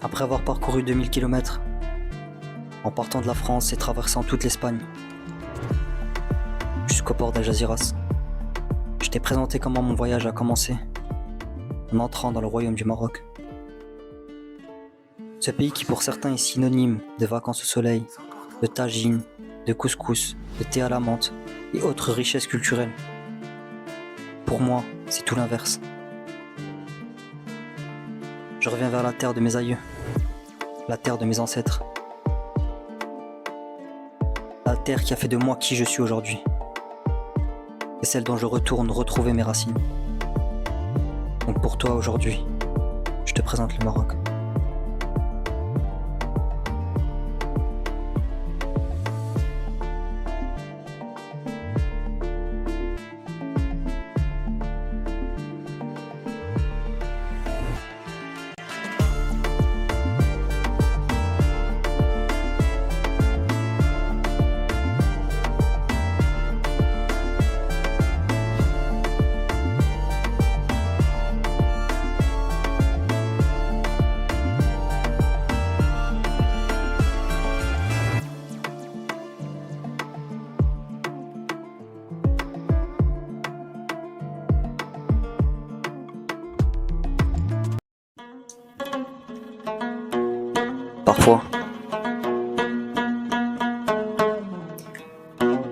Après avoir parcouru 2000 km, en partant de la France et traversant toute l'Espagne, jusqu'au port d'Algeciras, je t'ai présenté comment mon voyage a commencé, en entrant dans le royaume du Maroc. Ce pays qui pour certains est synonyme de vacances au soleil, de tagine, de couscous, de thé à la menthe et autres richesses culturelles. Pour moi, c'est tout l'inverse. Je reviens vers la terre de mes aïeux, la terre de mes ancêtres, la terre qui a fait de moi qui je suis aujourd'hui, et celle dont je retourne retrouver mes racines. Donc pour toi aujourd'hui, je te présente le Maroc.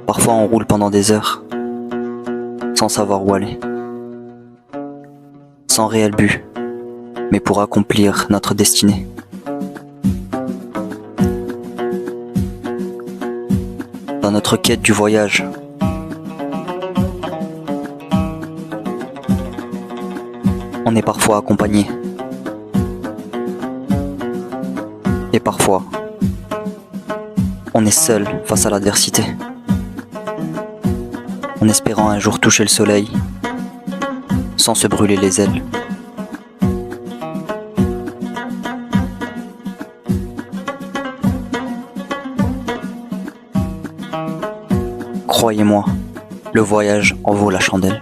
Parfois on roule pendant des heures, sans savoir où aller, sans réel but, mais pour accomplir notre destinée. Dans notre quête du voyage, on est parfois accompagné, et parfois, on est seul face à l'adversité, en espérant un jour toucher le soleil, sans se brûler les ailes. Croyez-moi, le voyage en vaut la chandelle.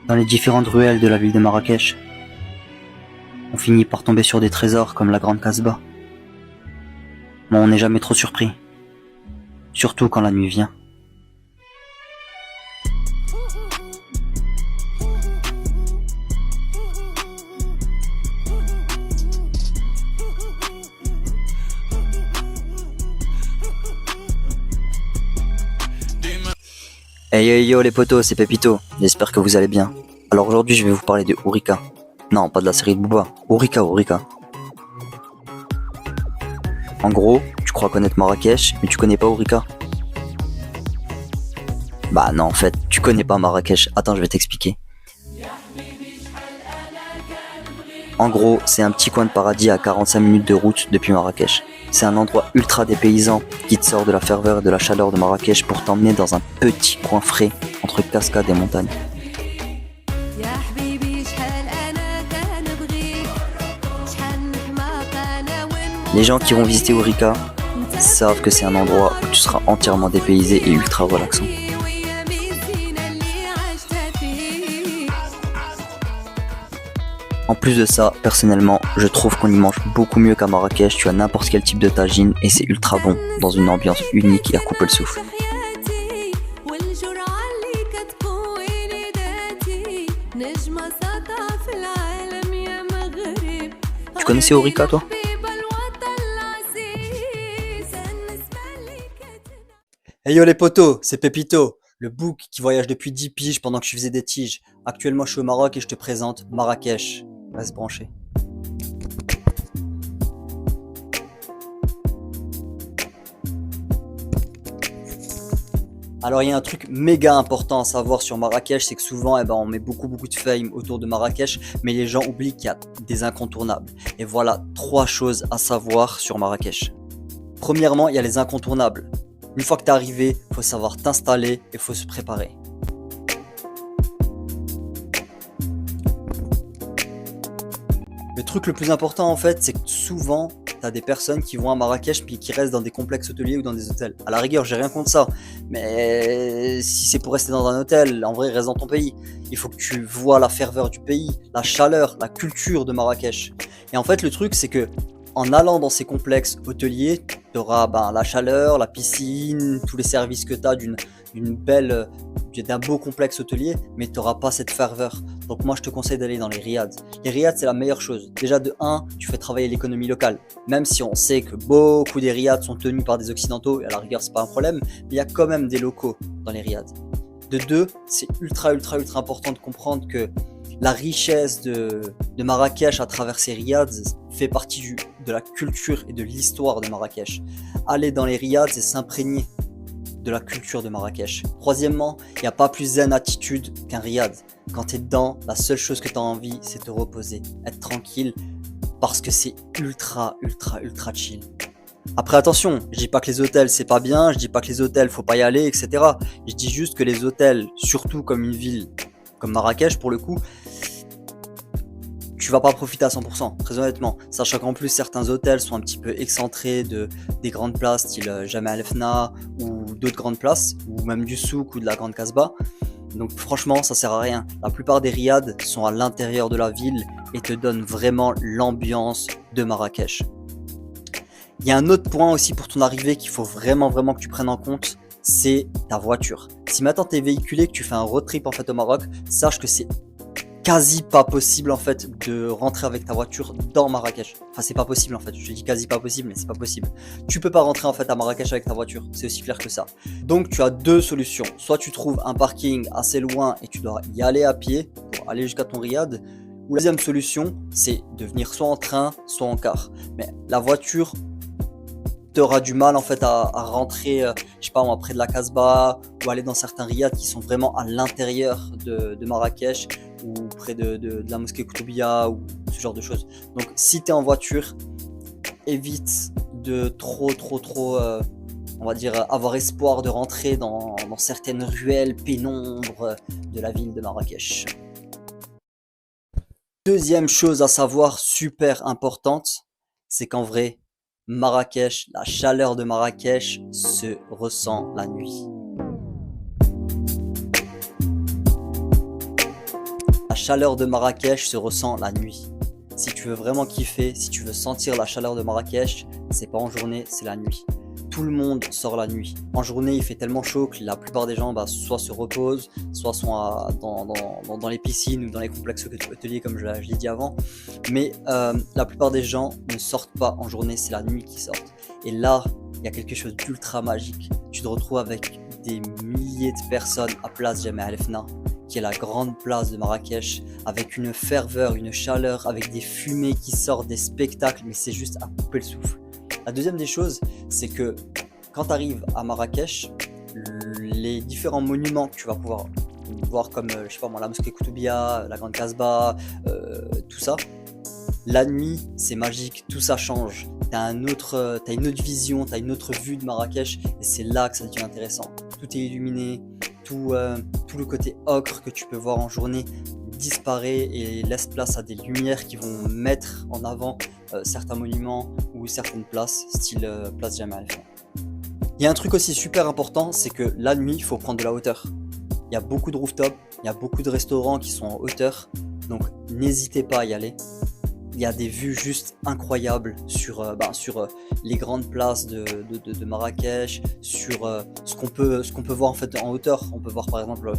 Dans les différentes ruelles de la ville de Marrakech, on finit par tomber sur des trésors comme la Grande Casbah. Mais on n'est jamais trop surpris, surtout quand la nuit vient. Hey yo yo les potos, c'est Pépito, j'espère que vous allez bien. Alors aujourd'hui je vais vous parler de Ourika. Non, pas de la série de Booba, Ourika. En gros, tu crois connaître Marrakech, mais tu connais pas Ourika. Bah non en fait, tu connais pas Marrakech, attends je vais t'expliquer. En gros, c'est un petit coin de paradis à 45 minutes de route depuis Marrakech. C'est un endroit ultra dépaysant qui te sort de la ferveur et de la chaleur de Marrakech pour t'emmener dans un petit coin frais entre cascades et montagnes. Les gens qui vont visiter Ourika savent que c'est un endroit où tu seras entièrement dépaysé et ultra relaxant. En plus de ça, personnellement, je trouve qu'on y mange beaucoup mieux qu'à Marrakech. Tu as n'importe quel type de tagine et c'est ultra bon, dans une ambiance unique et à couper le souffle. Tu connaissais Ourika toi ? Hey yo les potos, c'est Pépito, le bouc qui voyage depuis 10 piges pendant que je faisais des tiges. Actuellement je suis au Maroc et je te présente Marrakech. Reste branché. Alors il y a un truc méga important à savoir sur Marrakech, c'est que souvent on met beaucoup de fame autour de Marrakech, mais les gens oublient qu'il y a des incontournables. Et voilà 3 choses à savoir sur Marrakech. Premièrement, il y a les incontournables. Une fois que tu es arrivé, il faut savoir t'installer et il faut se préparer. Le truc le plus important en fait, c'est que souvent, tu as des personnes qui vont à Marrakech puis qui restent dans des complexes hôteliers ou dans des hôtels. À la rigueur, j'ai rien contre ça, mais si c'est pour rester dans un hôtel, en vrai, reste dans ton pays. Il faut que tu vois la ferveur du pays, la chaleur, la culture de Marrakech. Et en fait, le truc, c'est que en allant dans ces complexes hôteliers, tu auras la chaleur, la piscine, tous les services que tu as d'un beau complexe hôtelier, mais tu n'auras pas cette ferveur. Donc moi je te conseille d'aller dans les riads. Les riads c'est la meilleure chose. Déjà de 1, tu fais travailler l'économie locale. Même si on sait que beaucoup des riads sont tenus par des occidentaux, et à la rigueur c'est pas un problème, mais il y a quand même des locaux dans les riads. De 2, c'est ultra important de comprendre que la richesse de Marrakech à travers ces riads fait partie de la culture et de l'histoire de Marrakech. Aller dans les riads et s'imprégner de la culture de Marrakech. Troisièmement, il n'y a pas plus zen attitude qu'un riad. Quand tu es dedans, la seule chose que tu as envie, c'est te reposer, être tranquille, parce que c'est ultra chill. Après attention, je dis pas que les hôtels c'est pas bien, je dis pas que les hôtels faut pas y aller, etc. Je dis juste que les hôtels, surtout comme une ville comme Marrakech pour le coup, tu vas pas profiter à 100%, très honnêtement. Sachant qu'en plus certains hôtels sont un petit peu excentrés des grandes places style Jemaa el-Fna ou d'autres grandes places, ou même du souk ou de la Grande Casbah. Donc franchement ça sert à rien. La plupart des riads sont à l'intérieur de la ville et te donnent vraiment l'ambiance de Marrakech. Il y a un autre point aussi pour ton arrivée qu'il faut vraiment que tu prennes en compte, c'est ta voiture. Si maintenant tu es véhiculé, que tu fais un road trip en fait au Maroc, sache que c'est quasi pas possible en fait de rentrer avec ta voiture dans Marrakech. Enfin c'est pas possible en fait, je te dis quasi pas possible mais c'est pas possible. Tu peux pas rentrer en fait à Marrakech avec ta voiture, c'est aussi clair que ça. Donc tu as 2 solutions, soit tu trouves un parking assez loin et tu dois y aller à pied pour aller jusqu'à ton riad, ou la deuxième solution c'est de venir soit en train soit en car. Mais la voiture tu auras du mal en fait à rentrer, je sais pas moi, près de la Casbah ou aller dans certains riads qui sont vraiment à l'intérieur de Marrakech ou près de la mosquée Koutoubia ou ce genre de choses. Donc si tu es en voiture, évite de trop on va dire avoir espoir de rentrer dans certaines ruelles pénombres de la ville de Marrakech. Deuxième chose à savoir super importante, c'est qu'en vrai Marrakech, la chaleur de Marrakech se ressent la nuit. La chaleur de Marrakech se ressent la nuit. Si tu veux vraiment kiffer, si tu veux sentir la chaleur de Marrakech, c'est pas en journée, c'est la nuit. Tout le monde sort la nuit. En journée, il fait tellement chaud que la plupart des gens soit se reposent, soit sont dans les piscines ou dans les complexes hôteliers comme je l'ai dit avant. Mais la plupart des gens ne sortent pas en journée, c'est la nuit qu'ils sortent. Et là, il y a quelque chose d'ultra magique. Tu te retrouves avec des milliers de personnes à place Jemaa el-Fna, qui est la grande place de Marrakech, avec une ferveur, une chaleur, avec des fumées qui sortent, des spectacles, mais c'est juste à couper le souffle. La deuxième des choses, c'est que quand tu arrives à Marrakech, les différents monuments que tu vas pouvoir voir comme, je sais pas moi, la mosquée Koutoubia, la Grande Casbah, tout ça, la nuit, c'est magique, tout ça change. T'as une autre vision, t'as une autre vue de Marrakech, et c'est là que ça devient intéressant. Tout est illuminé, tout le côté ocre que tu peux voir en journée disparaît et laisse place à des lumières qui vont mettre en avant certains monuments ou certaines places, style place Jemaa el-Fna. Il y a un truc aussi super important, c'est que la nuit, il faut prendre de la hauteur. Il y a beaucoup de rooftops, il y a beaucoup de restaurants qui sont en hauteur, donc n'hésitez pas à y aller. Il y a des vues juste incroyables sur les grandes places de Marrakech, sur ce qu'on peut voir en fait en hauteur. On peut voir par exemple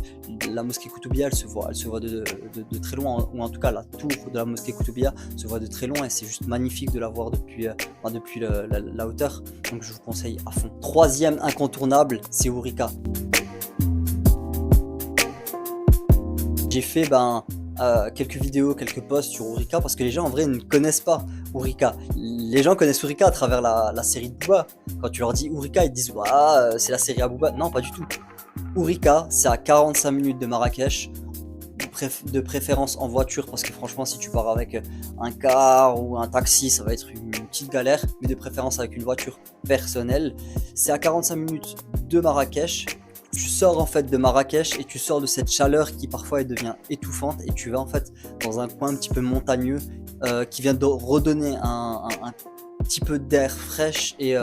la mosquée Koutoubia, elle se voit de très loin, ou en tout cas la tour de la mosquée Koutoubia se voit de très loin et c'est juste magnifique de la voir depuis la hauteur. Donc je vous conseille à fond. Troisième incontournable, c'est Ourika. J'ai fait quelques vidéos, quelques posts sur Ourika parce que les gens en vrai ne connaissent pas Ourika. Les gens connaissent Ourika à travers la série de Booba. Quand tu leur dis Ourika, ils te disent c'est la série à Booba. Non, pas du tout. Ourika, c'est à 45 minutes de Marrakech, de préférence en voiture parce que franchement, si tu pars avec un car ou un taxi, ça va être une petite galère, mais de préférence avec une voiture personnelle. C'est à 45 minutes de Marrakech. Tu sors en fait de Marrakech et tu sors de cette chaleur qui parfois elle devient étouffante et tu vas en fait dans un coin un petit peu montagneux qui vient de redonner un petit peu d'air fraîche et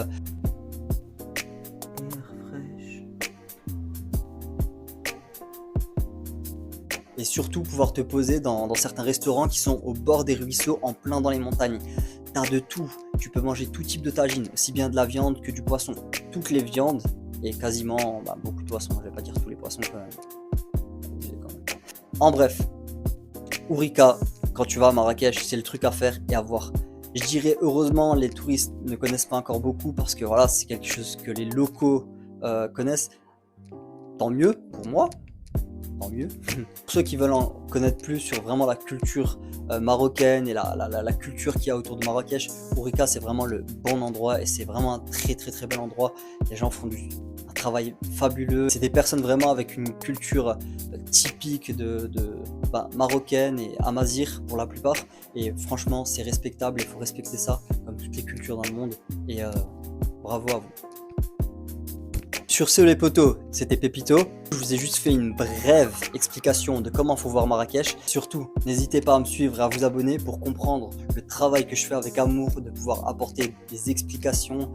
surtout pouvoir te poser dans certains restaurants qui sont au bord des ruisseaux en plein dans les montagnes. T'as de tout, tu peux manger tout type de tagine, aussi bien de la viande que du poisson, toutes les viandes et quasiment beaucoup de poissons, je vais pas dire tous les poissons quand même. En bref, Ourika, quand tu vas à Marrakech, c'est le truc à faire et à voir. Je dirais heureusement les touristes ne connaissent pas encore beaucoup parce que voilà, c'est quelque chose que les locaux connaissent. Tant mieux pour moi. Tant mieux. Pour ceux qui veulent en connaître plus sur vraiment la culture marocaine et la culture qu'il y a autour de Marrakech, Ourika c'est vraiment le bon endroit et c'est vraiment un très très très bel endroit. Les gens font un travail fabuleux. C'est des personnes vraiment avec une culture typique de marocaine et amazigh pour la plupart. Et franchement c'est respectable, il faut respecter ça comme toutes les cultures dans le monde. Et bravo à vous. Sur ce les potos, c'était Pépito. Je vous ai juste fait une brève explication de comment faut voir Marrakech. Surtout, n'hésitez pas à me suivre et à vous abonner pour comprendre le travail que je fais avec amour, de pouvoir apporter des explications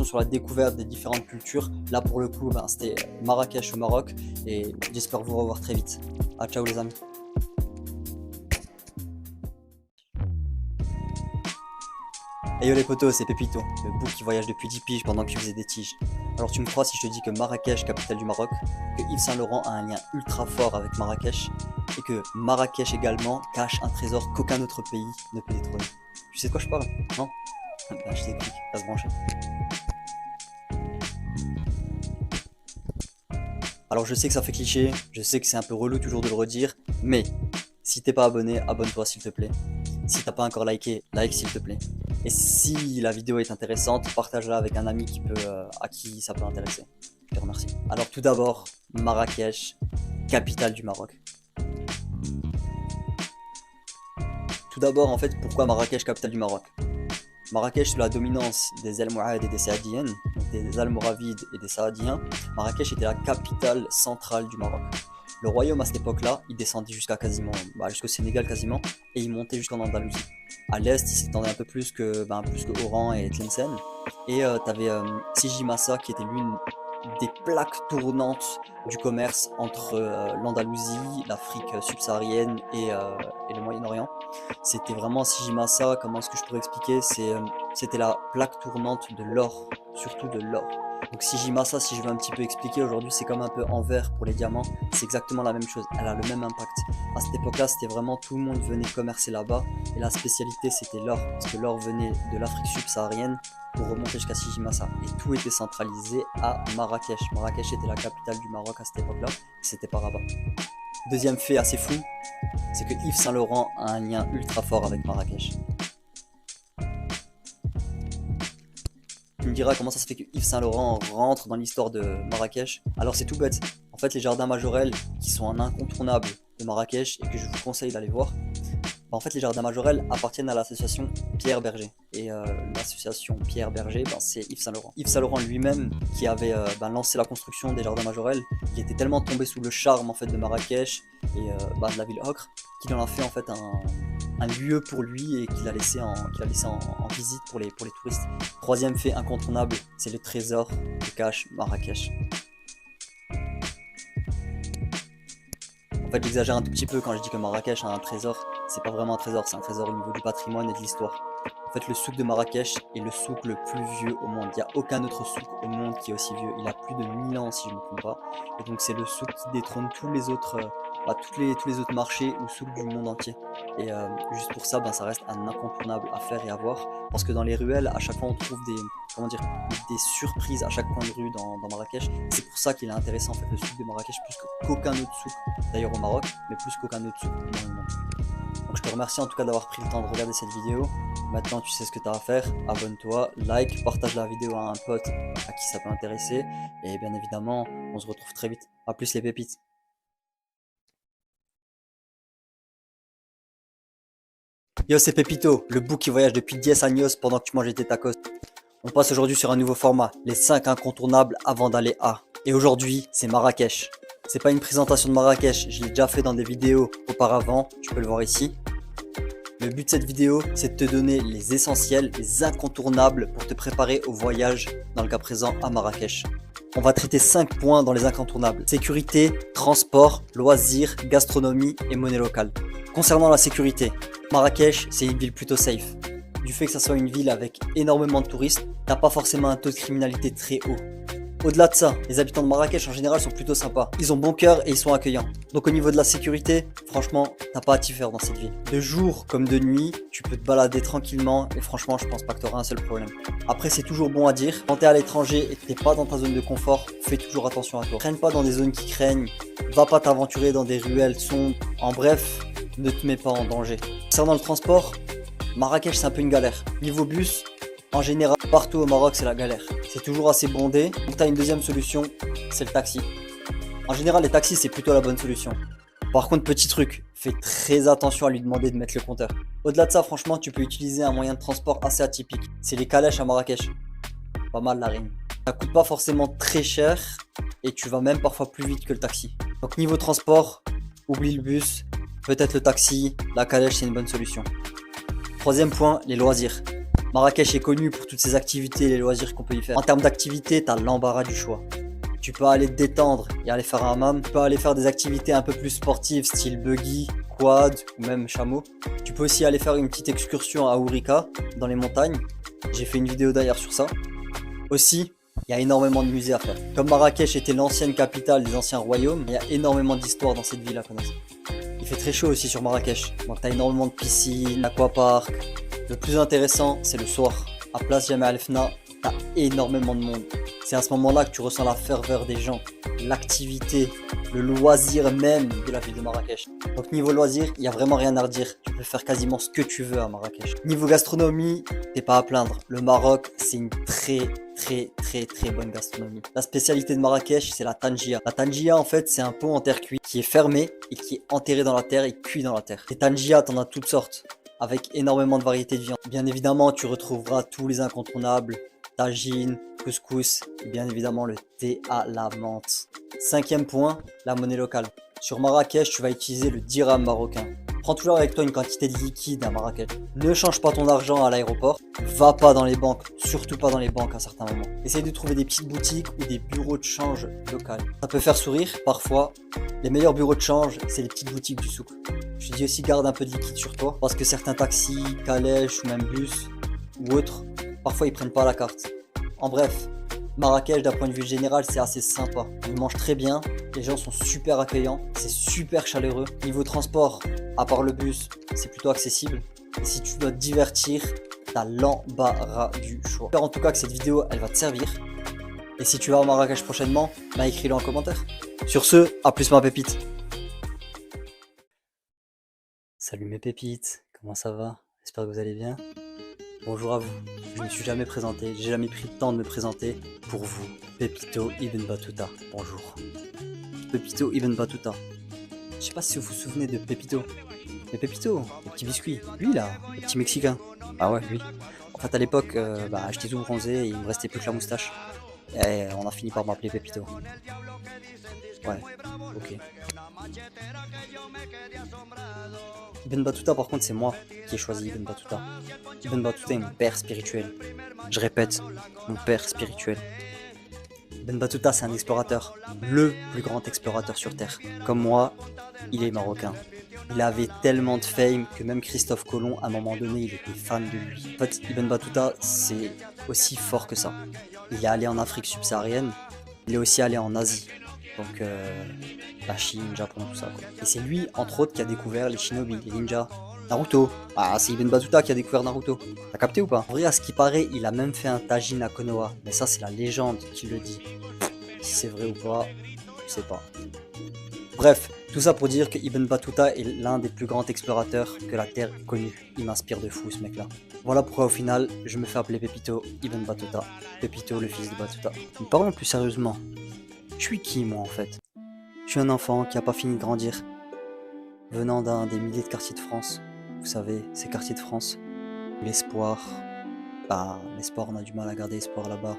sur la découverte des différentes cultures. Là pour le coup, c'était Marrakech au Maroc et j'espère vous revoir très vite. Ciao les amis. Hey yo les potos, c'est Pépito, le bouc qui voyage depuis 10 piges pendant que je faisais des tiges. Alors tu me crois si je te dis que Marrakech, capitale du Maroc, que Yves Saint Laurent a un lien ultra fort avec Marrakech, et que Marrakech également cache un trésor qu'aucun autre pays ne peut détrôner. Tu sais de quoi je parle? Non? Je t'explique, reste branché. Alors je sais que ça fait cliché, je sais que c'est un peu relou toujours de le redire, mais si t'es pas abonné, abonne-toi s'il te plaît. Si t'as pas encore liké, like s'il te plaît. Et si la vidéo est intéressante, partage-la avec un ami à qui ça peut intéresser. Je te remercie. Alors tout d'abord, Marrakech, capitale du Maroc. Tout d'abord, en fait, pourquoi Marrakech, capitale du Maroc? Marrakech, sous la dominance des Almohades et des Saadiennes, donc des Almoravides et des Saadiens, Marrakech était la capitale centrale du Maroc. Le royaume à cette époque-là, il descendait jusqu'au Sénégal quasiment, et il montait jusqu'en Andalousie. À l'est, il s'étendait un peu plus que Oran et Tlemcen. Et t'avais Sidi Massa qui était l'une des plaques tournantes du commerce entre l'Andalousie, l'Afrique subsaharienne et le Moyen-Orient. C'était vraiment Sidi Massa, comment est-ce que je pourrais expliquer, c'était la plaque tournante de l'or, surtout de l'or. Donc Sidi Massa, si je veux un petit peu expliquer, aujourd'hui c'est comme un peu en verre pour les diamants, c'est exactement la même chose, elle a le même impact. À cette époque-là, c'était vraiment tout le monde venait commercer là-bas, et la spécialité c'était l'or, parce que l'or venait de l'Afrique subsaharienne pour remonter jusqu'à Sidi Massa, et tout était centralisé à Marrakech. Marrakech était la capitale du Maroc à cette époque-là, c'était pas Rabat. Deuxième fait assez fou, c'est que Yves Saint Laurent a un lien ultra fort avec Marrakech. Tu me diras comment ça se fait que Yves Saint Laurent rentre dans l'histoire de Marrakech. Alors c'est tout bête. En fait, les jardins Majorelle, qui sont un incontournable de Marrakech et que je vous conseille d'aller voir, en fait, les jardins Majorelle appartiennent à l'association Pierre Berger. Et l'association Pierre Berger, c'est Yves Saint Laurent. Yves Saint Laurent lui-même, qui avait lancé la construction des jardins Majorelle, qui était tellement tombé sous le charme en fait de Marrakech et de la ville Ocre, qu'il en a fait en fait un lieu pour lui et qu'il a laissé en visite pour les touristes. Troisième fait incontournable, c'est le trésor que cache Marrakech. En fait, j'exagère un tout petit peu quand je dis que Marrakech a un trésor. C'est pas vraiment un trésor, c'est un trésor au niveau du patrimoine et de l'histoire. En En fait, le souk de Marrakech est le souk le plus vieux au monde. Il n'y a aucun autre souk au monde qui est aussi vieux. Il a plus de 1000 ans, si je ne me trompe pas. Et donc, c'est le souk qui détrône tous les autres, tous les autres marchés ou souks du monde entier. Et juste pour ça, ça reste un incontournable à faire et à voir. Parce que dans les ruelles, à chaque fois, on trouve des surprises à chaque coin de rue dans Marrakech. C'est pour ça qu'il est intéressant, en fait, le souk de Marrakech, plus qu'aucun autre souk, d'ailleurs au Maroc, mais plus qu'aucun autre souk dans le monde. Donc je te remercie en tout cas d'avoir pris le temps de regarder cette vidéo. Maintenant tu sais ce que tu as à faire, abonne-toi, like, partage la vidéo à un pote à qui ça peut intéresser. Et bien évidemment, on se retrouve très vite. A plus les pépites. Yo, c'est Pépito, le bouc qui voyage depuis 10 años pendant que tu mangeais tes tacos. On passe aujourd'hui sur un nouveau format, les 5 incontournables avant d'aller à. Et aujourd'hui, c'est Marrakech. C'est pas une présentation de Marrakech, je l'ai déjà fait dans des vidéos auparavant, tu peux le voir ici. Le but de cette vidéo, c'est de te donner les essentiels, les incontournables pour te préparer au voyage, dans le cas présent à Marrakech. On va traiter 5 points dans les incontournables. Sécurité, transport, loisirs, gastronomie et monnaie locale. Concernant la sécurité, Marrakech, c'est une ville plutôt safe. Du fait que ça soit une ville avec énormément de touristes, t'as pas forcément un taux de criminalité très haut. Au-delà de ça, les habitants de Marrakech en général sont plutôt sympas. Ils ont bon cœur et ils sont accueillants. Donc au niveau de la sécurité, franchement, t'as pas à t'y faire dans cette ville. De jour comme de nuit, tu peux te balader tranquillement et franchement, je pense pas que t'auras un seul problème. Après, c'est toujours bon à dire, quand t'es à l'étranger et que t'es pas dans ta zone de confort, fais toujours attention à toi. Traîne pas dans des zones qui craignent, va pas t'aventurer dans des ruelles sombres. En bref, ne te mets pas en danger. Concernant le transport, Marrakech c'est un peu une galère. Niveau bus, en général, partout au Maroc, c'est la galère. C'est toujours assez bondé. Donc, tu as une deuxième solution, c'est le taxi. En général, les taxis, c'est plutôt la bonne solution. Par contre, petit truc, fais très attention à lui demander de mettre le compteur. Au-delà de ça, franchement, tu peux utiliser un moyen de transport assez atypique. C'est les calèches à Marrakech. Pas mal la rime. Ça coûte pas forcément très cher et tu vas même parfois plus vite que le taxi. Donc, niveau transport, oublie le bus, peut-être le taxi, la calèche, c'est une bonne solution. Troisième point, les loisirs. Marrakech est connu pour toutes ses activités et les loisirs qu'on peut y faire. En termes d'activités, t'as l'embarras du choix. Tu peux aller te détendre et aller faire un hammam. Tu peux aller faire des activités un peu plus sportives, style buggy, quad ou même chameau. Tu peux aussi aller faire une petite excursion à Ourika, dans les montagnes. J'ai fait une vidéo d'ailleurs sur ça. Aussi, il y a énormément de musées à faire. Comme Marrakech était l'ancienne capitale des anciens royaumes, il y a énormément d'histoires dans cette ville à connaître. Il fait très chaud aussi sur Marrakech, donc t'as énormément de piscines, aquaparks. Le plus intéressant, c'est le soir. À Place Jemaa El Fna, t'as énormément de monde. C'est à ce moment-là que tu ressens la ferveur des gens, l'activité, le loisir même de la ville de Marrakech. Donc niveau loisir, il n'y a vraiment rien à redire. Tu peux faire quasiment ce que tu veux à Marrakech. Niveau gastronomie, t'es pas à plaindre. Le Maroc, c'est une très bonne gastronomie. La spécialité de Marrakech, c'est la tangia. La tangia, en fait, c'est un pot en terre cuite qui est fermé et qui est enterré dans la terre et cuit dans la terre. Les tangias, t'en as toutes sortes, avec énormément de variétés de viande. Bien évidemment, tu retrouveras tous les incontournables, tagine, couscous, et bien évidemment le thé à la menthe. Cinquième point, la monnaie locale. Sur Marrakech, tu vas utiliser le dirham marocain. Prends toujours avec toi une quantité de liquide à Marrakech. Ne change pas ton argent à l'aéroport. Va pas dans les banques, surtout pas dans les banques à certains moments. Essaye de trouver des petites boutiques ou des bureaux de change locaux. Ça peut faire sourire parfois. Les meilleurs bureaux de change, c'est les petites boutiques du souk. Je te dis aussi, garde un peu de liquide sur toi parce que certains taxis, calèches ou même bus ou autres, parfois ils prennent pas la carte. En bref, Marrakech d'un point de vue général c'est assez sympa. On mange très bien, les gens sont super accueillants, c'est super chaleureux. Niveau transport, à part le bus, c'est plutôt accessible. Et si tu dois te divertir, t'as l'embarras du choix. J'espère en tout cas que cette vidéo elle va te servir. Et si tu vas à Marrakech prochainement, écris-le en commentaire. Sur ce, à plus ma pépite. Salut mes pépites, comment ça va? J'espère que vous allez bien. Bonjour à vous, je ne me suis jamais présenté, j'ai jamais pris le temps de me présenter pour vous, Pépito Ibn Battuta, bonjour. Pépito Ibn Battuta. Je sais pas si vous vous souvenez de Pépito. Mais Pépito, le petit biscuit, lui là, le petit Mexicain. Ah ouais, lui. En fait à l'époque, j'étais tout bronzé et il me restait plus que la moustache. Et on a fini par m'appeler Pépito. Ouais, ok. Ibn Battuta par contre c'est moi qui ai choisi Ibn Battuta. Ibn Battuta est mon père spirituel. Je répète, mon père spirituel. Ibn Battuta, c'est un explorateur, le plus grand explorateur sur Terre. Comme moi, il est marocain. Il avait tellement de fame que même Christophe Colomb, à un moment donné, il était fan de lui. En fait, Ibn Battuta, c'est aussi fort que ça. Il est allé en Afrique subsaharienne, il est aussi allé en Asie. Donc, la Chine, Japon, tout ça, quoi. Et c'est lui, entre autres, qui a découvert les shinobi, les ninjas, Naruto. Ah, c'est Ibn Battuta qui a découvert Naruto. T'as capté ou pas? En vrai, à ce qui paraît, il a même fait un tagine à Konoha. Mais ça, c'est la légende qui le dit. Si c'est vrai ou pas, je sais pas. Bref, tout ça pour dire que Ibn Battuta est l'un des plus grands explorateurs que la Terre ait connu. Il m'inspire de fou, ce mec-là. Voilà pourquoi, au final, je me fais appeler Pépito Ibn Battuta. Pépito, le fils de Battuta. Mais parlons plus sérieusement. Je suis qui, moi, en fait? Je suis un enfant qui a pas fini de grandir, venant d'un des milliers de quartiers de France. Vous savez, ces quartiers de France, où l'espoir... Bah, l'espoir, on a du mal à garder espoir là-bas,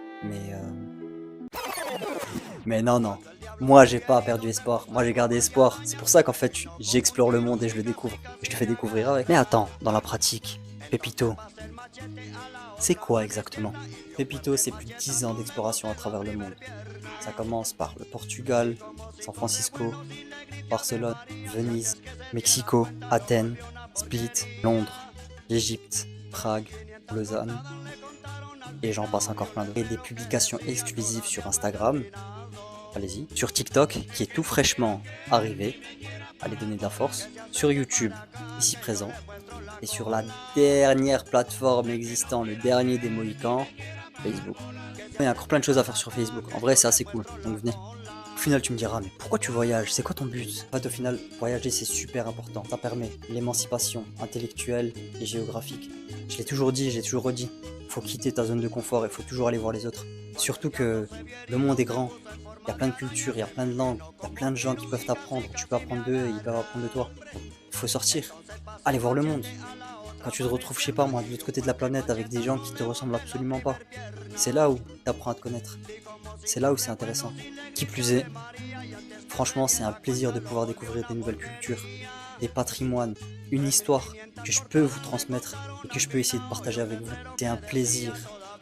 mais non, non. Moi, j'ai pas perdu espoir. Moi, j'ai gardé espoir. C'est pour ça qu'en fait, j'explore le monde et je le découvre. Et je te fais découvrir avec. Mais attends, dans la pratique, Pépito, c'est quoi exactement? Pépito, c'est plus de 10 ans d'exploration à travers le monde. Ça commence par le Portugal, San Francisco, Barcelone, Venise, Mexico, Athènes, Split, Londres, l'Égypte, Prague, Lausanne, et j'en passe encore plein d'autres. Et des publications exclusives sur Instagram, allez-y, sur TikTok, qui est tout fraîchement arrivé, allez donner de la force, sur YouTube, ici présent, et sur la dernière plateforme existant, le dernier des Mohicans, Facebook. Il y a encore plein de choses à faire sur Facebook, en vrai c'est assez cool, donc venez. Au final tu me diras, mais pourquoi tu voyages? C'est quoi ton but? En fait au final, voyager c'est super important, ça permet l'émancipation intellectuelle et géographique. Je l'ai toujours dit, je l'ai toujours redit, faut quitter ta zone de confort, il faut toujours aller voir les autres. Surtout que le monde est grand, il y a plein de cultures, il y a plein de langues, il y a plein de gens qui peuvent t'apprendre, tu peux apprendre d'eux et ils peuvent apprendre de toi. Il faut sortir, aller voir le monde. Quand tu te retrouves, je sais pas moi, de l'autre côté de la planète avec des gens qui te ressemblent absolument pas, c'est là où tu apprends à te connaître. C'est là où c'est intéressant. Qui plus est, franchement, c'est un plaisir de pouvoir découvrir des nouvelles cultures, des patrimoines, une histoire que je peux vous transmettre et que je peux essayer de partager avec vous. C'est un plaisir.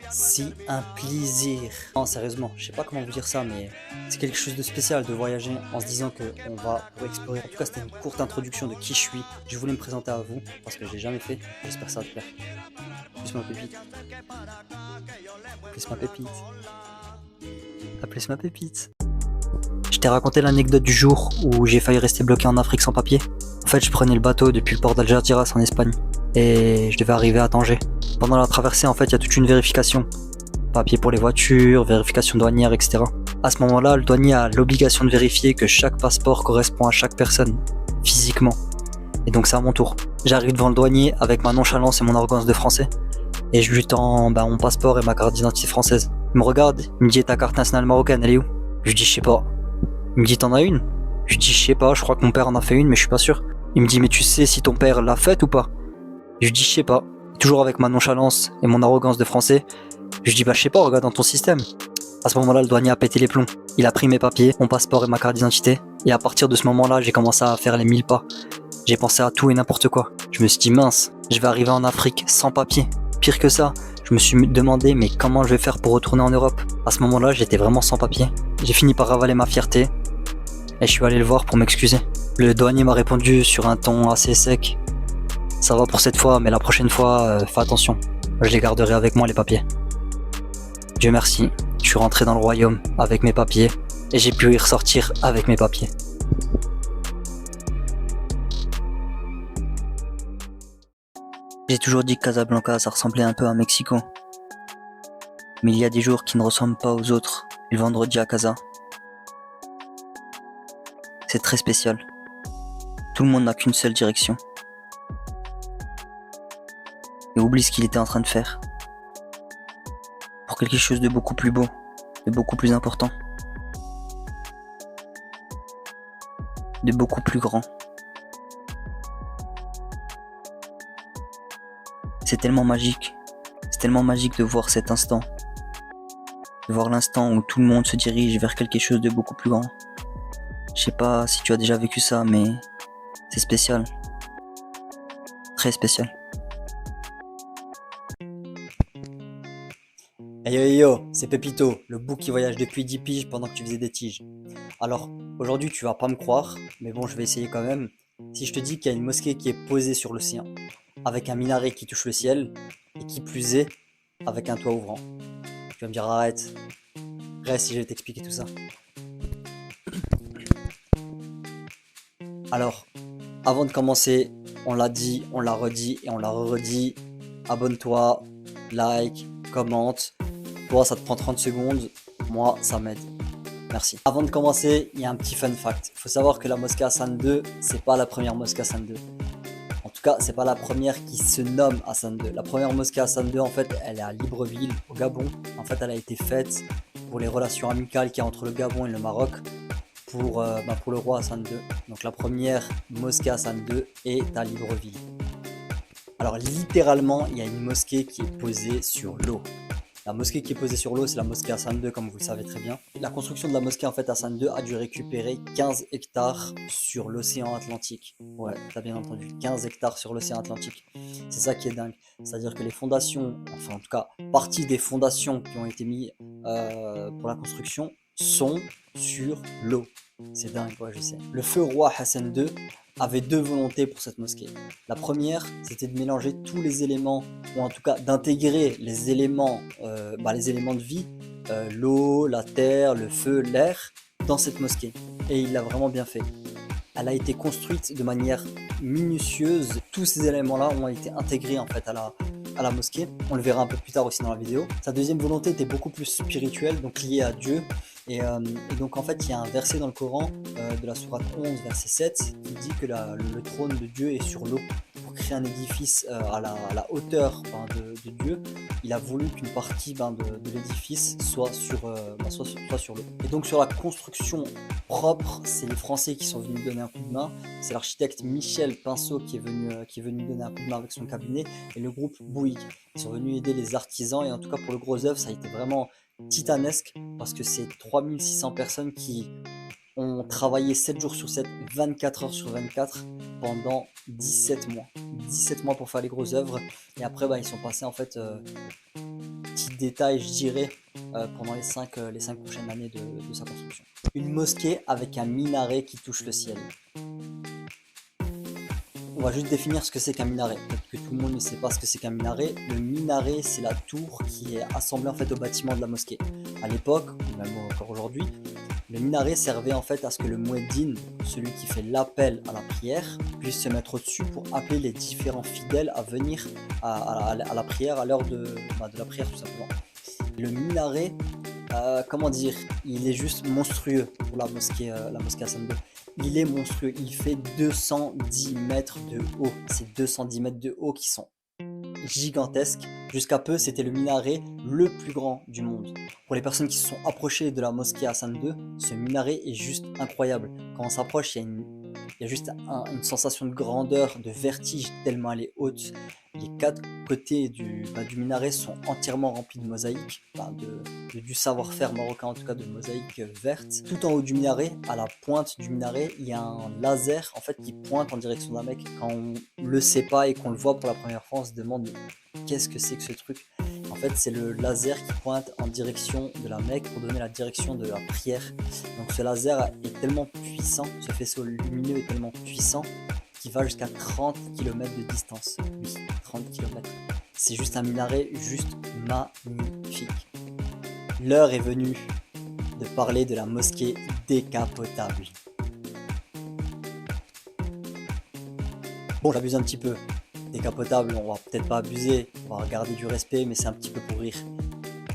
Si un plaisir. Non, sérieusement, je sais pas comment vous dire ça, mais c'est quelque chose de spécial de voyager en se disant qu'on va pour explorer. En tout cas, c'était une courte introduction de qui je suis. Je voulais me présenter à vous parce que je l'ai jamais fait. J'espère que ça va te plaire. Plus ma pépite. Plus ma pépite. Appelez ma pépite. Je t'ai raconté l'anecdote du jour où j'ai failli rester bloqué en Afrique sans papier. En fait, je prenais le bateau depuis le port d'Algeciras en Espagne et je devais arriver à Tanger. Pendant la traversée, en fait, il y a toute une vérification. Papier pour les voitures, vérification douanière, etc. À ce moment-là, le douanier a l'obligation de vérifier que chaque passeport correspond à chaque personne, physiquement. Et donc c'est à mon tour. J'arrive devant le douanier avec ma nonchalance et mon arrogance de français. Et je lui tends mon passeport et ma carte d'identité française. Il me regarde, il me dit ta carte nationale marocaine, elle est où? Je lui dis je sais pas. Il me dit t'en as une? Je lui dis je sais pas, je crois que mon père en a fait une mais je suis pas sûr. Il me dit mais tu sais si ton père l'a faite ou pas? Je lui dis je sais pas. Toujours avec ma nonchalance et mon arrogance de français, je lui dis bah je sais pas, regarde dans ton système. À ce moment-là, le douanier a pété les plombs. Il a pris mes papiers, mon passeport et ma carte d'identité. Et à partir de ce moment-là, j'ai commencé à faire les 1000 pas. J'ai pensé à tout et n'importe quoi. Je me suis dit mince, je vais arriver en Afrique sans papier. Pire que ça, je me suis demandé mais comment je vais faire pour retourner en Europe. À ce moment-là, j'étais vraiment sans papier. J'ai fini par avaler ma fierté et je suis allé le voir pour m'excuser. Le douanier m'a répondu sur un ton assez sec. Ça va pour cette fois, mais la prochaine fois, fais attention. Je les garderai avec moi les papiers. Dieu merci, je suis rentré dans le royaume avec mes papiers et j'ai pu y ressortir avec mes papiers. J'ai toujours dit que Casablanca ça ressemblait un peu à Mexico. Mais il y a des jours qui ne ressemblent pas aux autres. Le vendredi à Casa. C'est très spécial. Tout le monde n'a qu'une seule direction. Et oublie ce qu'il était en train de faire. Pour quelque chose de beaucoup plus beau, de beaucoup plus important, de beaucoup plus grand. C'est tellement magique de voir cet instant, de voir l'instant où tout le monde se dirige vers quelque chose de beaucoup plus grand. Je sais pas si tu as déjà vécu ça, mais c'est spécial, très spécial. Hey yo yo yo, c'est Pépito, le bouc qui voyage depuis 10 piges pendant que tu faisais des tiges. Alors, aujourd'hui tu vas pas me croire, mais bon je vais essayer quand même. Si je te dis qu'il y a une mosquée qui est posée sur l'océan, avec un minaret qui touche le ciel, et qui plus est, avec un toit ouvrant. Tu vas me dire arrête, reste si je vais t'expliquer tout ça. Alors, avant de commencer, on l'a dit, on l'a redit et on l'a redit, abonne-toi, like, commente. Toi, ça te prend 30 secondes, moi, ça m'aide. Merci. Avant de commencer, il y a un petit fun fact. Il faut savoir que la mosquée Hassan II, c'est pas la première mosquée Hassan II. En tout cas, c'est pas la première qui se nomme Hassan II. La première mosquée Hassan II, en fait, elle est à Libreville, au Gabon. En fait, elle a été faite pour les relations amicales qu'il y a entre le Gabon et le Maroc pour le roi Hassan II. Donc la première mosquée Hassan II est à Libreville. Alors littéralement, il y a une mosquée qui est posée sur l'eau. La mosquée qui est posée sur l'eau, c'est la mosquée Hassan II, comme vous le savez très bien. La construction de la mosquée en fait Hassan II a dû récupérer 15 hectares sur l'océan Atlantique. Ouais, t'as bien entendu, 15 hectares sur l'océan Atlantique. C'est ça qui est dingue. C'est-à-dire que les fondations, enfin en tout cas, partie des fondations qui ont été mises pour la construction sont sur l'eau. C'est dingue, ouais, je sais. Le feu roi Hassan II avait deux volontés pour cette mosquée. La première, c'était de mélanger tous les éléments, ou en tout cas d'intégrer les éléments de vie, l'eau, la terre, le feu, l'air, dans cette mosquée. Et il l'a vraiment bien fait. Elle a été construite de manière minutieuse. Tous ces éléments-là ont été intégrés en fait à la mosquée. On le verra un peu plus tard aussi dans la vidéo. Sa deuxième volonté était beaucoup plus spirituelle, donc liée à Dieu. Et donc en fait il y a un verset dans le Coran de la sourate 11 verset 7 qui dit que le trône de Dieu est sur l'eau. Pour créer un édifice à la hauteur de Dieu, il a voulu qu'une partie de l'édifice soit sur l'eau. Et donc sur la construction propre, c'est les Français qui sont venus donner un coup de main. C'est l'architecte Michel Pinceau qui est venu donner un coup de main avec son cabinet, et le groupe Bouygues. Ils sont venus aider les artisans, et en tout cas pour le gros œuvre, ça a été vraiment titanesque parce que c'est 3600 personnes qui ont travaillé 7 jours sur 7, 24 heures sur 24 pendant 17 mois. 17 mois pour faire les grosses œuvres, et après ils sont passés en fait petit détail je dirais pendant les 5 prochaines années de sa construction. Une mosquée avec un minaret qui touche le ciel. On va juste définir ce que c'est qu'un minaret. Peut-être que tout le monde ne sait pas ce que c'est qu'un minaret. Le minaret, c'est la tour qui est assemblée en fait au bâtiment de la mosquée. À l'époque, ou même encore aujourd'hui, le minaret servait en fait à ce que le mueddin, celui qui fait l'appel à la prière, puisse se mettre au-dessus pour appeler les différents fidèles à venir à la prière, à l'heure de la prière tout simplement. Le minaret, il est juste monstrueux pour la mosquée Hassan II. Il est monstrueux, il fait 210 mètres de haut. C'est 210 mètres de haut qui sont gigantesques. Jusqu'à peu, c'était le minaret le plus grand du monde. Pour les personnes qui se sont approchées de la mosquée Hassan II, ce minaret est juste incroyable. Quand on s'approche, il y a juste une sensation de grandeur, de vertige, tellement elle est haute. Les 4 côtés du minaret sont entièrement remplis de mosaïques, du savoir-faire marocain, en tout cas de mosaïques vertes. Tout en haut du minaret, à la pointe du minaret, il y a un laser en fait qui pointe en direction d'un Mecque. Quand on le sait pas et qu'on le voit pour la première fois, on se demande qu'est-ce que c'est que ce truc. En fait, c'est le laser qui pointe en direction de la Mecque pour donner la direction de la prière. Donc ce laser est tellement puissant, ce faisceau lumineux est tellement puissant qui va jusqu'à 30 km de distance. Oui, 30 km. C'est juste un minaret juste magnifique. L'heure est venue de parler de la mosquée décapotable. Bon, j'abuse un petit peu. Décapotable, on va peut-être pas abuser, on va garder du respect, mais c'est un petit peu pour rire.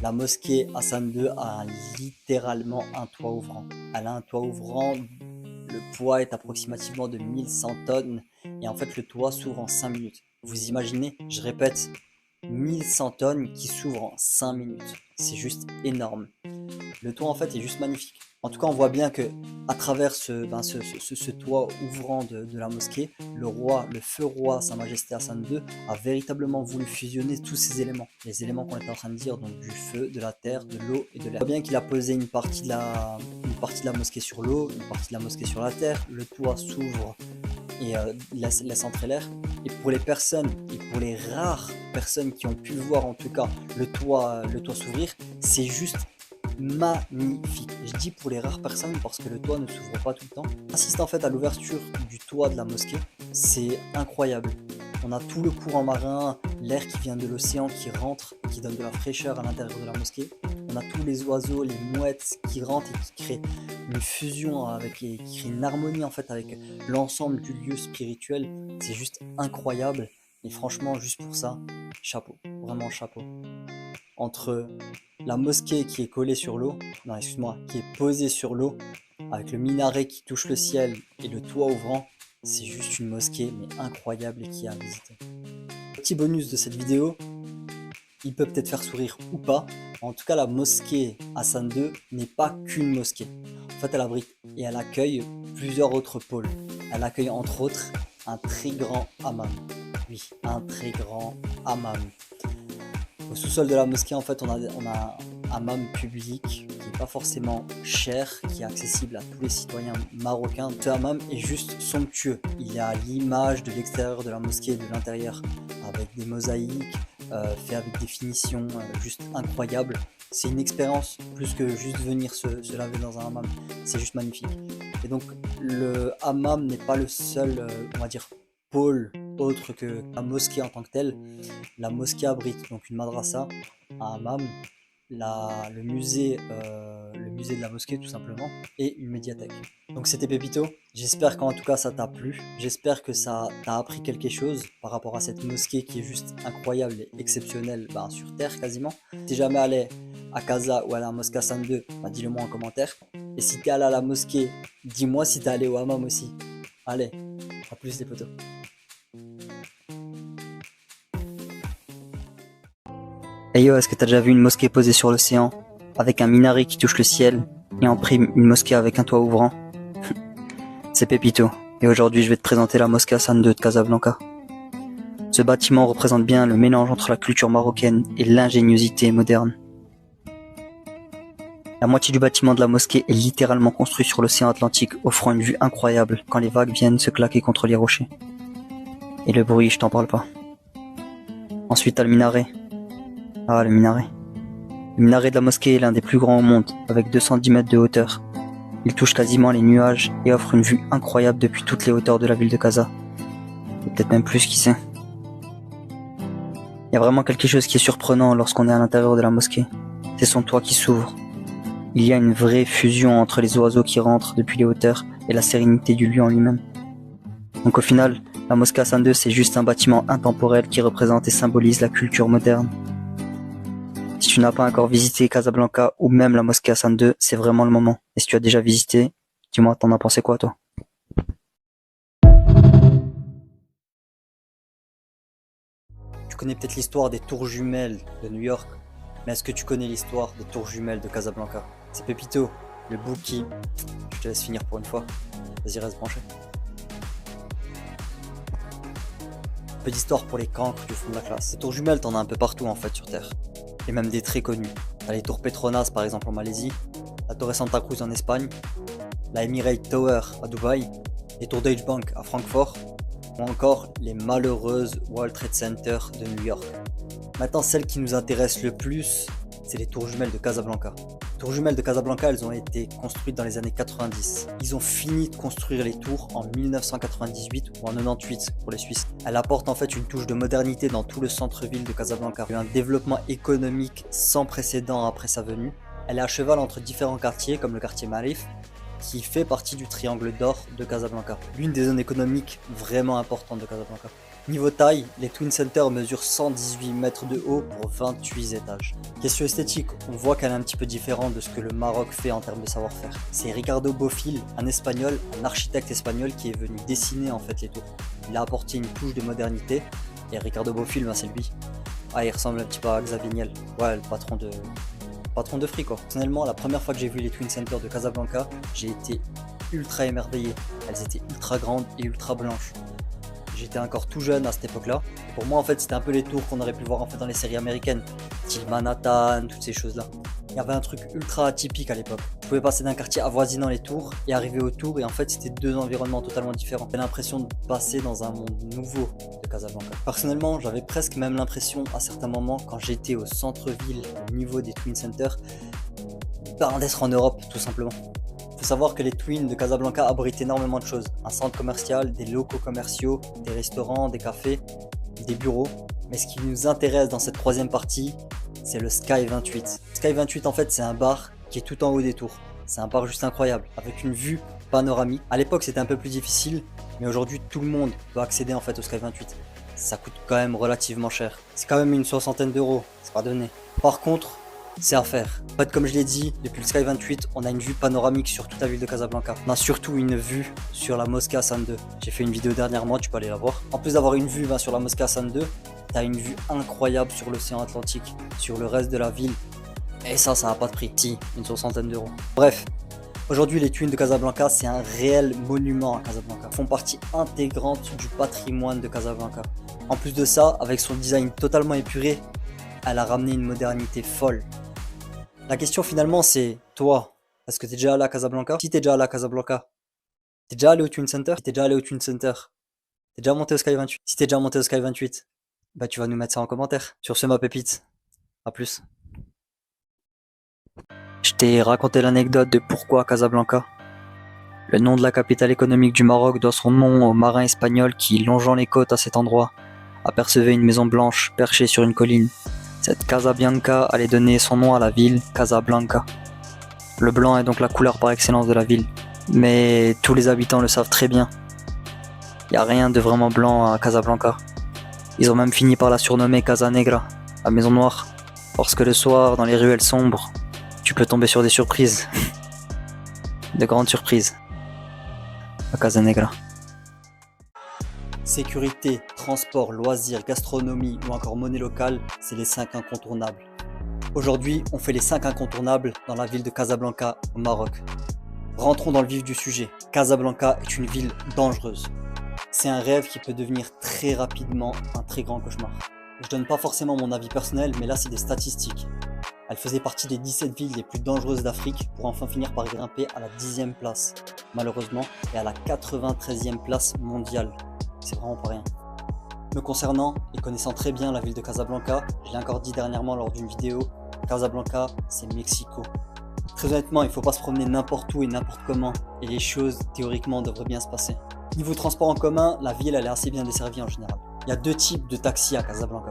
La mosquée Hassan II a littéralement un toit ouvrant. Elle a un toit ouvrant, le poids est approximativement de 1100 tonnes, et en fait le toit s'ouvre en 5 minutes. Vous imaginez, je répète, 1100 tonnes qui s'ouvrent en 5 minutes. C'est juste énorme. Le toit en fait est juste magnifique. En tout cas, on voit bien que à travers ce toit ouvrant de la mosquée, le feu roi, Sa Majesté Hassan II, a véritablement voulu fusionner tous ces éléments. Les éléments qu'on est en train de dire, donc du feu, de la terre, de l'eau et de l'air. On voit bien qu'il a posé une partie de la mosquée sur l'eau, une partie de la mosquée sur la terre. Le toit s'ouvre laisse entrer l'air. Et pour les personnes, et pour les rares personnes qui ont pu voir en tout cas le toit s'ouvrir, c'est juste magnifique. Je dis pour les rares personnes parce que le toit ne s'ouvre pas tout le temps. Assiste en fait à l'ouverture du toit de la mosquée, c'est incroyable. On a tout le courant marin, l'air qui vient de l'océan qui rentre, qui donne de la fraîcheur à l'intérieur de la mosquée. On a tous les oiseaux, les mouettes qui rentrent et qui créent une fusion qui créent une harmonie en fait avec l'ensemble du lieu spirituel. C'est juste incroyable et franchement juste pour ça, chapeau, vraiment chapeau. Entre la mosquée qui est collée sur l'eau, non excuse-moi, qui est posée sur l'eau, avec le minaret qui touche le ciel et le toit ouvrant, c'est juste une mosquée mais incroyable et qui a à visiter. Petit bonus de cette vidéo, il peut peut-être faire sourire ou pas, en tout cas la mosquée Hassan II n'est pas qu'une mosquée. En fait elle abrite et elle accueille plusieurs autres pôles. Elle accueille entre autres un très grand hammam. Oui, un très grand hammam. Au sous-sol de la mosquée, en fait, on a un hammam public qui n'est pas forcément cher, qui est accessible à tous les citoyens marocains. Ce hammam est juste somptueux. Il y a l'image de l'extérieur de la mosquée et de l'intérieur, avec des mosaïques, fait avec des finitions juste incroyables. C'est une expérience plus que juste venir se laver dans un hammam. C'est juste magnifique. Et donc, le hammam n'est pas le seul, on va dire, pôle autre que la mosquée en tant que telle. La mosquée abrite donc une madrasa, un hammam, le musée de la mosquée tout simplement, et une médiathèque. Donc c'était Pépito, j'espère qu'en tout cas ça t'a plu, j'espère que ça t'a appris quelque chose par rapport à cette mosquée qui est juste incroyable et exceptionnelle sur terre quasiment. Si t'es jamais allé à Casa ou à la mosquée Hassan II, dis-le moi en commentaire. Et si t'es allé à la mosquée, dis-moi si t'es allé au hammam aussi. Allez, à plus les potos. Hey yo, est-ce que t'as déjà vu une mosquée posée sur l'océan, avec un minaret qui touche le ciel, et en prime une mosquée avec un toit ouvrant? C'est Pépito, et aujourd'hui je vais te présenter la mosquée Hassan II de Casablanca. Ce bâtiment représente bien le mélange entre la culture marocaine et l'ingéniosité moderne. La moitié du bâtiment de la mosquée est littéralement construit sur l'océan Atlantique, offrant une vue incroyable quand les vagues viennent se claquer contre les rochers. Et le bruit, je t'en parle pas. Ensuite t'as le minaret. Ah, le minaret. Le minaret de la mosquée est l'un des plus grands au monde, avec 210 mètres de hauteur. Il touche quasiment les nuages et offre une vue incroyable depuis toutes les hauteurs de la ville de Casa. Et peut-être même plus, qui sait. Il y a vraiment quelque chose qui est surprenant lorsqu'on est à l'intérieur de la mosquée. C'est son toit qui s'ouvre. Il y a une vraie fusion entre les oiseaux qui rentrent depuis les hauteurs et la sérénité du lieu en lui-même. Donc au final, la mosquée Hassan II, c'est juste un bâtiment intemporel qui représente et symbolise la culture moderne. Si tu n'as pas encore visité Casablanca ou même la mosquée Hassan II, c'est vraiment le moment. Et si tu as déjà visité, dis-moi, t'en as pensé quoi toi? Tu connais peut-être l'histoire des tours jumelles de New York, mais est-ce que tu connais l'histoire des tours jumelles de Casablanca? C'est Pépito, le bookie. Je te laisse finir pour une fois. Vas-y, reste branché. Un peu d'histoire pour les cancres du fond de la classe. Ces tours jumelles, t'en as un peu partout en fait sur Terre. Et même des très connus. T'as les tours Petronas par exemple en Malaisie, la Torre Santa Cruz en Espagne, la Emirate Tower à Dubaï, les tours Deutsche Bank à Francfort, ou encore les malheureuses World Trade Center de New York. Maintenant, celle qui nous intéresse le plus, c'est les tours jumelles de Casablanca. Les tours jumelles de Casablanca, elles ont été construites dans les années 90. Ils ont fini de construire les tours en 1998 ou en 98 pour les Suisses. Elle apporte en fait une touche de modernité dans tout le centre-ville de Casablanca. Il y a eu un développement économique sans précédent après sa venue. Elle est à cheval entre différents quartiers comme le quartier Marif, qui fait partie du triangle d'or de Casablanca. L'une des zones économiques vraiment importantes de Casablanca. Niveau taille, les Twin Center mesurent 118 mètres de haut pour 28 étages. Question esthétique, on voit qu'elle est un petit peu différente de ce que le Maroc fait en termes de savoir-faire. C'est Ricardo Bofill, un espagnol, un architecte espagnol qui est venu dessiner en fait les tours. Il a apporté une touche de modernité et Ricardo Bofill, c'est lui. Ah, il ressemble un petit peu à Xavier Niel. Ouais, le patron de fric quoi. Personnellement, la première fois que j'ai vu les Twin Center de Casablanca, j'ai été ultra émerveillé. Elles étaient ultra grandes et ultra blanches. J'étais encore tout jeune à cette époque-là. Pour moi, en fait, c'était un peu les tours qu'on aurait pu voir en fait dans les séries américaines, style Manhattan, toutes ces choses-là. Il y avait un truc ultra atypique à l'époque. Tu pouvais passer d'un quartier avoisinant les tours et arriver aux tours et en fait c'était deux environnements totalement différents. J'ai l'impression de passer dans un monde nouveau de Casablanca. Personnellement, j'avais presque même l'impression à certains moments quand j'étais au centre-ville, au niveau des Twin Centers, d'être en Europe tout simplement. Il faut savoir que les Twins de Casablanca abritent énormément de choses. Un centre commercial, des locaux commerciaux, des restaurants, des cafés, des bureaux. Mais ce qui nous intéresse dans cette troisième partie, c'est le Sky 28. Sky 28 en fait c'est un bar qui est tout en haut des tours. C'est un bar juste incroyable, avec une vue panoramique. À l'époque c'était un peu plus difficile, mais aujourd'hui tout le monde peut accéder en fait au Sky 28. Ça coûte quand même relativement cher. C'est quand même une soixantaine d'euros, c'est pas donné. Par contre, c'est à faire. En fait, comme je l'ai dit, depuis le Sky 28, on a une vue panoramique sur toute la ville de Casablanca. On a surtout une vue sur la mosquée Hassan II. J'ai fait une vidéo dernièrement, tu peux aller la voir. En plus d'avoir une vue sur la mosquée Hassan II, t'as une vue incroyable sur l'océan Atlantique, sur le reste de la ville. Et ça n'a pas de prix. Si, une soixantaine d'euros. Bref, aujourd'hui les Twins de Casablanca, c'est un réel monument à Casablanca. Ils font partie intégrante du patrimoine de Casablanca. En plus de ça, avec son design totalement épuré, elle a ramené une modernité folle. La question finalement c'est, toi, est-ce que t'es déjà allé à Casablanca? Si t'es déjà allé à Casablanca, t'es déjà allé au Twin Center? Si t'es déjà allé au Twin Center, t'es déjà monté au Sky 28? Si t'es déjà monté au Sky 28, bah tu vas nous mettre ça en commentaire. Sur ce ma pépite, à plus. Je t'ai raconté l'anecdote de pourquoi Casablanca. Le nom de la capitale économique du Maroc doit son nom aux marins espagnols qui, longeant les côtes à cet endroit, apercevaient une maison blanche perchée sur une colline. Cette Casabianca allait donner son nom à la ville Casablanca. Le blanc est donc la couleur par excellence de la ville. Mais tous les habitants le savent très bien. Il n'y a rien de vraiment blanc à Casablanca. Ils ont même fini par la surnommer Casa Negra, la maison noire. Parce que le soir, dans les ruelles sombres, tu peux tomber sur des surprises. De grandes surprises. À Casa Negra. Sécurité, transport, loisirs, gastronomie ou encore monnaie locale, c'est les 5 incontournables. Aujourd'hui, on fait les 5 incontournables dans la ville de Casablanca, au Maroc. Rentrons dans le vif du sujet. Casablanca est une ville dangereuse. C'est un rêve qui peut devenir très rapidement un très grand cauchemar. Je donne pas forcément mon avis personnel, mais là c'est des statistiques. Elle faisait partie des 17 villes les plus dangereuses d'Afrique pour enfin finir par grimper à la 10e place, malheureusement, et à la 93e place mondiale. C'est vraiment pas rien. Me concernant et connaissant très bien la ville de Casablanca, je l'ai encore dit dernièrement lors d'une vidéo, Casablanca c'est Mexico. Très honnêtement, il faut pas se promener n'importe où et n'importe comment, et les choses théoriquement devraient bien se passer. Niveau transport en commun, la ville elle est assez bien desservie en général. Il y a deux types de taxis à Casablanca.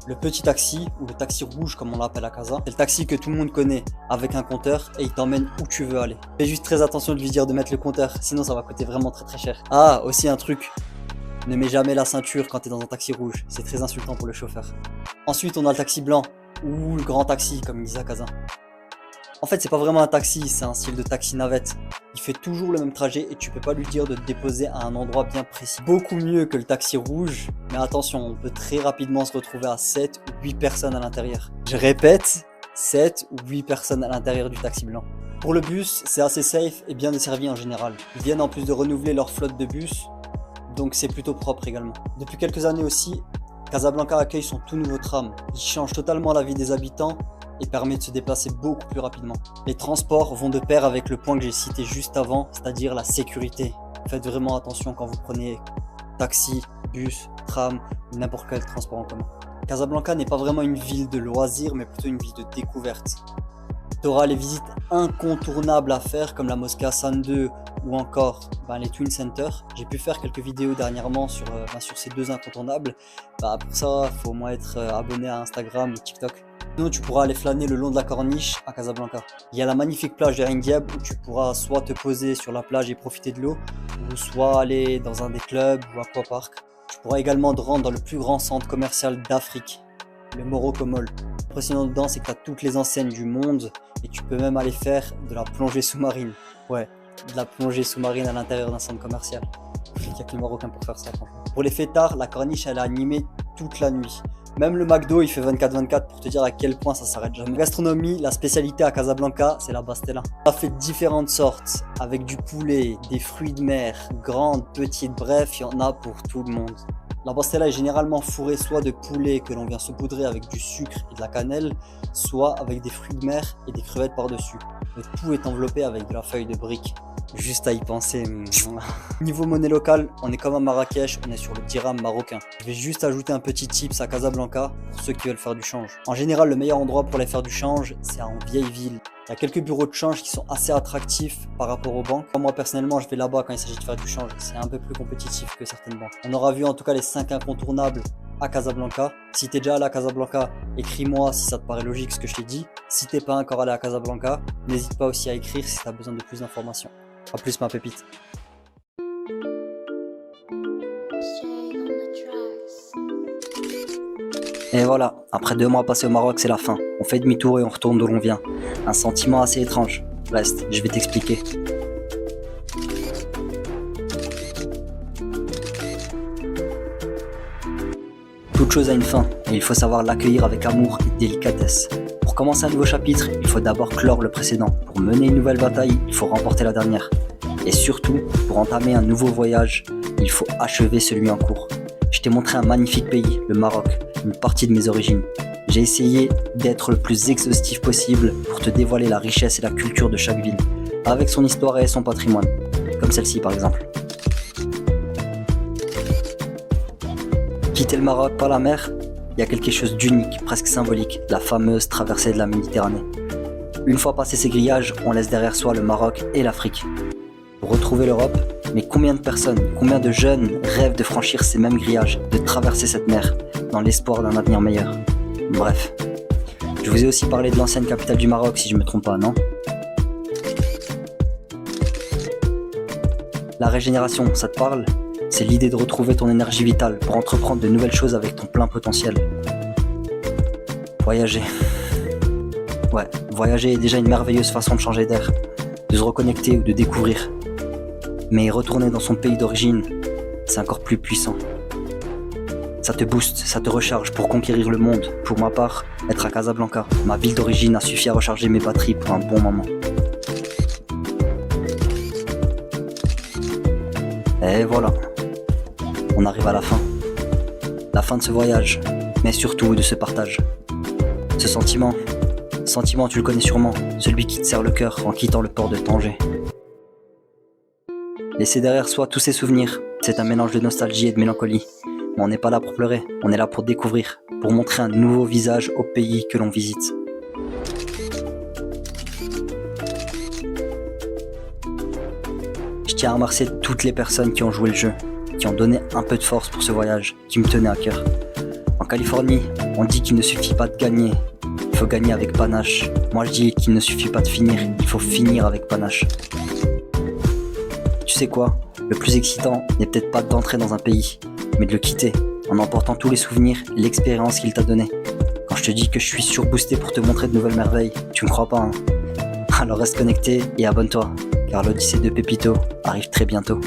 Le petit taxi, ou le taxi rouge comme on l'appelle à Casa, c'est le taxi que tout le monde connaît, avec un compteur, et il t'emmène où tu veux aller. Fais juste très attention de lui dire de mettre le compteur, sinon ça va coûter vraiment très cher. Ah, aussi un truc, ne mets jamais la ceinture quand tu es dans un taxi rouge, c'est très insultant pour le chauffeur. Ensuite on a le taxi blanc, ou le grand taxi comme il disait à Casa. En fait c'est pas vraiment un taxi, c'est un style de taxi navette. Il fait toujours le même trajet et tu peux pas lui dire de te déposer à un endroit bien précis. Beaucoup mieux que le taxi rouge, mais attention, on peut très rapidement se retrouver à 7 ou 8 personnes à l'intérieur. Je répète, 7 ou 8 personnes à l'intérieur du taxi blanc. Pour le bus, c'est assez safe et bien desservi en général. Ils viennent en plus de renouveler leur flotte de bus, donc c'est plutôt propre également. Depuis quelques années aussi, Casablanca accueille son tout nouveau tram. Il change totalement la vie des habitants et permet de se déplacer beaucoup plus rapidement. Les transports vont de pair avec le point que j'ai cité juste avant, c'est-à-dire la sécurité. Faites vraiment attention quand vous prenez taxi, bus, tram ou n'importe quel transport en commun. Casablanca n'est pas vraiment une ville de loisirs, mais plutôt une ville de découverte. Tu auras les visites incontournables à faire comme la mosquée Hassan II ou encore les Twin Centers. J'ai pu faire quelques vidéos dernièrement sur ces deux incontournables. Pour ça, il faut au moins être abonné à Instagram ou TikTok. Sinon, tu pourras aller flâner le long de la corniche à Casablanca. Il y a la magnifique plage de Ain Diab où tu pourras soit te poser sur la plage et profiter de l'eau, ou soit aller dans un des clubs ou aquapark. Tu pourras également te rendre dans le plus grand centre commercial d'Afrique, le Morocco Mall. Impressionnant dedans, c'est que tu as toutes les enseignes du monde et tu peux même aller faire de la plongée sous-marine. Ouais, de la plongée sous-marine à l'intérieur d'un centre commercial. Il n'y a que les Marocains pour faire ça, franchement. Pour les fêtards, la corniche elle est animée toute la nuit. Même le McDo il fait 24/24 pour te dire à quel point ça s'arrête jamais. Gastronomie, la spécialité à Casablanca, c'est la pastella. Ça fait de différentes sortes, avec du poulet, des fruits de mer, grandes, petites, bref, il y en a pour tout le monde. La pastella est généralement fourrée soit de poulet que l'on vient saupoudrer avec du sucre et de la cannelle, soit avec des fruits de mer et des crevettes par-dessus. Le tout est enveloppé avec de la feuille de brique. Juste à y penser. Niveau monnaie locale, on est comme à Marrakech, on est sur le dirham marocain. Je vais juste ajouter un petit tips à Casablanca pour ceux qui veulent faire du change. En général, le meilleur endroit pour aller faire du change, c'est en vieille ville. Il y a quelques bureaux de change qui sont assez attractifs par rapport aux banques. Moi personnellement, je vais là-bas quand il s'agit de faire du change. C'est un peu plus compétitif que certaines banques. On aura vu en tout cas les 5 incontournables à Casablanca. Si t'es déjà allé à Casablanca, écris-moi si ça te paraît logique ce que je t'ai dit. Si t'es pas encore allé à Casablanca, n'hésite pas aussi à écrire si t'as besoin de plus d'informations. A plus ma pépite. Et voilà, après 2 mois passés au Maroc, c'est la fin. On fait demi-tour et on retourne d'où l'on vient. Un sentiment assez étrange. Reste, je vais t'expliquer. Toute chose a une fin, et il faut savoir l'accueillir avec amour et délicatesse. Pour commencer un nouveau chapitre, il faut d'abord clore le précédent. Pour mener une nouvelle bataille, il faut remporter la dernière. Et surtout, pour entamer un nouveau voyage, il faut achever celui en cours. Je t'ai montré un magnifique pays, le Maroc, une partie de mes origines. J'ai essayé d'être le plus exhaustif possible pour te dévoiler la richesse et la culture de chaque ville, avec son histoire et son patrimoine, comme celle-ci par exemple. Quitter le Maroc par la mer, il y a quelque chose d'unique, presque symbolique, la fameuse traversée de la Méditerranée. Une fois passé ces grillages, on laisse derrière soi le Maroc et l'Afrique. Pour retrouver l'Europe, mais combien de personnes, combien de jeunes rêvent de franchir ces mêmes grillages, de traverser cette mer, dans l'espoir d'un avenir meilleur? Bref, je vous ai aussi parlé de l'ancienne capitale du Maroc, si je me trompe pas, non? La régénération, ça te parle? C'est l'idée de retrouver ton énergie vitale pour entreprendre de nouvelles choses avec ton plein potentiel. Voyager. Ouais, voyager est déjà une merveilleuse façon de changer d'air, de se reconnecter ou de découvrir. Mais retourner dans son pays d'origine, c'est encore plus puissant. Ça te booste, ça te recharge pour conquérir le monde. Pour ma part, être à Casablanca, ma ville d'origine, a suffi à recharger mes batteries pour un bon moment. Et voilà, on arrive à la fin. La fin de ce voyage, mais surtout de ce partage. Ce sentiment, tu le connais sûrement, celui qui te serre le cœur en quittant le port de Tanger. Laisser derrière soi tous ces souvenirs, c'est un mélange de nostalgie et de mélancolie. Mais on n'est pas là pour pleurer, on est là pour découvrir, pour montrer un nouveau visage au pays que l'on visite. Je tiens à remercier toutes les personnes qui ont joué le jeu, qui ont donné un peu de force pour ce voyage, qui me tenaient à cœur. En Californie, on dit qu'il ne suffit pas de gagner, il faut gagner avec panache. Moi je dis qu'il ne suffit pas de finir, il faut finir avec panache. Tu sais quoi? Le plus excitant n'est peut-être pas d'entrer dans un pays, mais de le quitter, en emportant tous les souvenirs et l'expérience qu'il t'a donné. Quand je te dis que je suis surboosté pour te montrer de nouvelles merveilles, tu me crois pas, hein? Alors reste connecté et abonne-toi, car l'Odyssée de Pépito arrive très bientôt.